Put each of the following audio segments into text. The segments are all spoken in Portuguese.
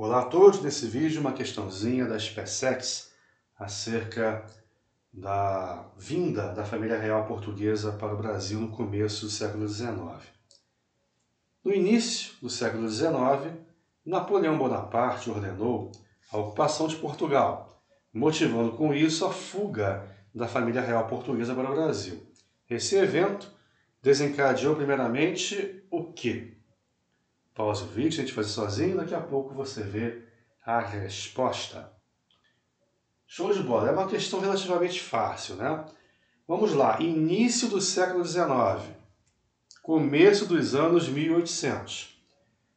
Olá a todos, nesse vídeo uma questãozinha da SpaceX acerca da vinda da família real portuguesa para o Brasil no começo do século XIX. No início do século XIX, Napoleão Bonaparte ordenou a ocupação de Portugal, motivando com isso a fuga da família real portuguesa para o Brasil. Esse evento desencadeou primeiramente o quê? Pausa o vídeo, a gente fazer sozinho, daqui a pouco você vê a resposta. Show de bola, é uma questão relativamente fácil, né? Vamos lá, início do século XIX, começo dos anos 1800.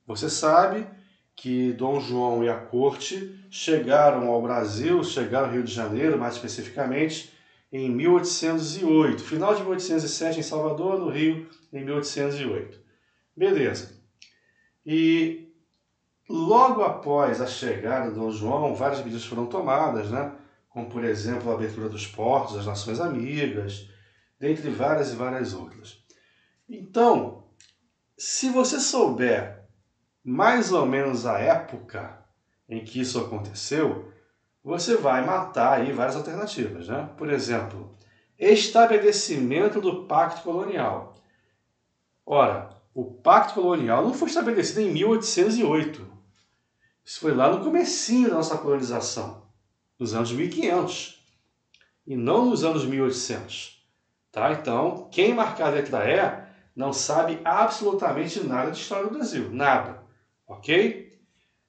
Você sabe que Dom João e a corte chegaram ao Brasil, chegaram ao Rio de Janeiro, mais especificamente, em 1808. Final de 1807 em Salvador, no Rio, em 1808. Beleza. E logo após a chegada de Dom João, várias medidas foram tomadas, né? Como, por exemplo, a abertura dos portos às nações amigas, dentre várias e várias outras. Então, se você souber mais ou menos a época em que isso aconteceu, você vai matar aí várias alternativas, né? Por exemplo, estabelecimento do Pacto Colonial. Ora, o Pacto Colonial não foi estabelecido em 1808. Isso foi lá no comecinho da nossa colonização, nos anos 1500, e não nos anos 1800. Tá? Então, quem marcar a letra E não sabe absolutamente nada de história do Brasil, nada. Ok?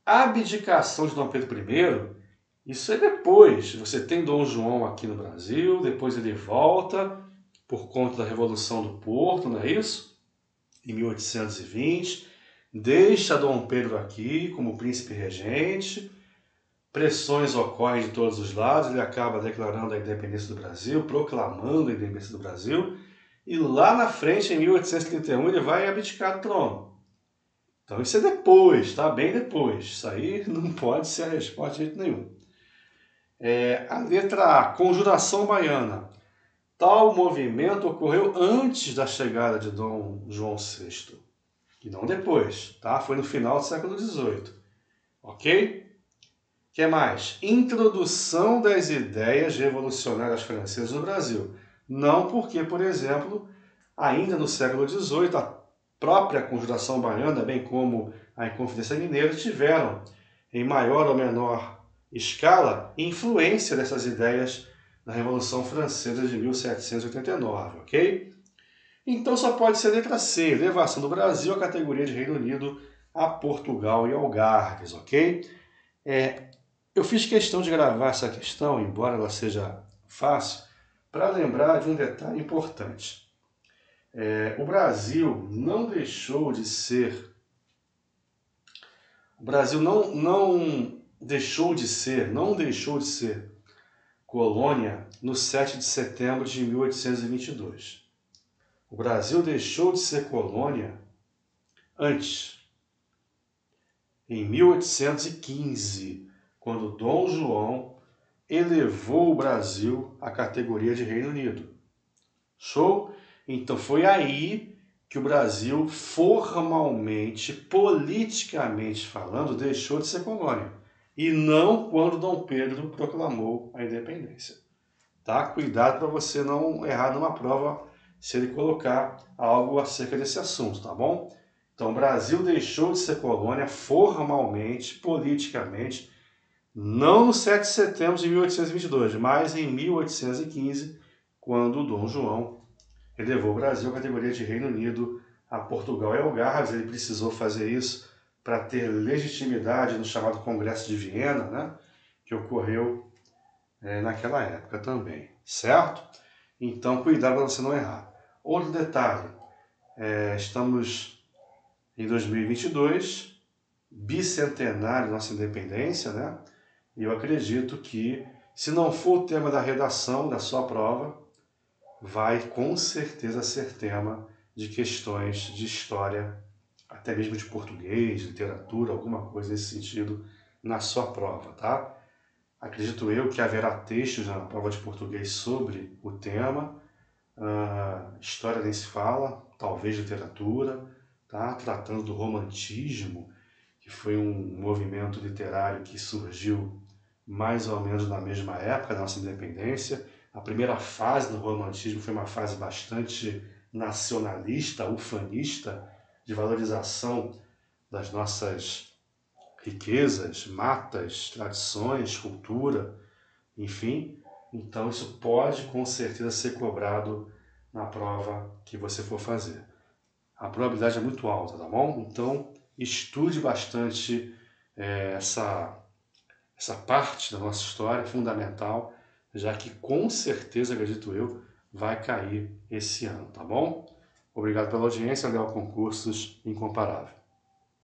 A abdicação de Dom Pedro I, isso é depois. Você tem Dom João aqui no Brasil, depois ele volta por conta da Revolução do Porto, não é isso? Em 1820, deixa Dom Pedro aqui como príncipe regente, pressões ocorrem de todos os lados, ele acaba declarando a independência do Brasil, proclamando a independência do Brasil, e lá na frente, em 1831, ele vai abdicar do trono. Então isso é depois, tá? Bem depois. Isso aí não pode ser a resposta de jeito nenhum. A letra A, Conjuração Baiana. Tal movimento ocorreu antes da chegada de Dom João VI, e não depois, tá? Foi no final do século XVIII. Ok? O que mais? Introdução das ideias revolucionárias francesas no Brasil. Não porque, por exemplo, ainda no século XVIII, a própria Conjuração Baiana, bem como a Inconfidência Mineira, tiveram, em maior ou menor escala, influência dessas ideias na Revolução Francesa de 1789, ok? Então só pode ser a letra C, elevação do Brasil à categoria de Reino Unido a Portugal e Algarves, ok? Eu fiz questão de gravar essa questão, embora ela seja fácil, para lembrar de um detalhe importante. O Brasil não deixou de ser... O Brasil não deixou de ser colônia no 7 de setembro de 1822. O Brasil deixou de ser colônia antes, em 1815, quando Dom João elevou o Brasil à categoria de Reino Unido. Show? Então foi aí que o Brasil formalmente, politicamente falando, deixou de ser colônia. E não quando Dom Pedro proclamou a independência. Tá? Cuidado para você não errar numa prova se ele colocar algo acerca desse assunto, tá bom? Então, o Brasil deixou de ser colônia formalmente, politicamente, não no 7 de setembro de 1822, mas em 1815, quando Dom João elevou o Brasil à categoria de Reino Unido a Portugal e Algarves. Ele precisou fazer isso para ter legitimidade no chamado Congresso de Viena, né, que ocorreu naquela época também, certo? Então, cuidado para você não errar. Outro detalhe, estamos em 2022, bicentenário da nossa independência, né? E eu acredito que, se não for o tema da redação da sua prova, vai com certeza ser tema de questões de história, até mesmo de português, literatura, alguma coisa nesse sentido na sua prova, tá? Acredito eu que haverá textos na prova de português sobre o tema, história nem se fala, talvez literatura, tá? Tratando do romantismo, que foi um movimento literário que surgiu mais ou menos na mesma época da nossa independência. A primeira fase do romantismo foi uma fase bastante nacionalista, ufanista, de valorização das nossas riquezas, matas, tradições, cultura, enfim. Então isso pode com certeza ser cobrado na prova que você for fazer. A probabilidade é muito alta, tá bom? Então estude bastante essa parte da nossa história fundamental, já que com certeza, acredito eu, vai cair esse ano, tá bom? Obrigado pela audiência, Léo Concursos Incomparável.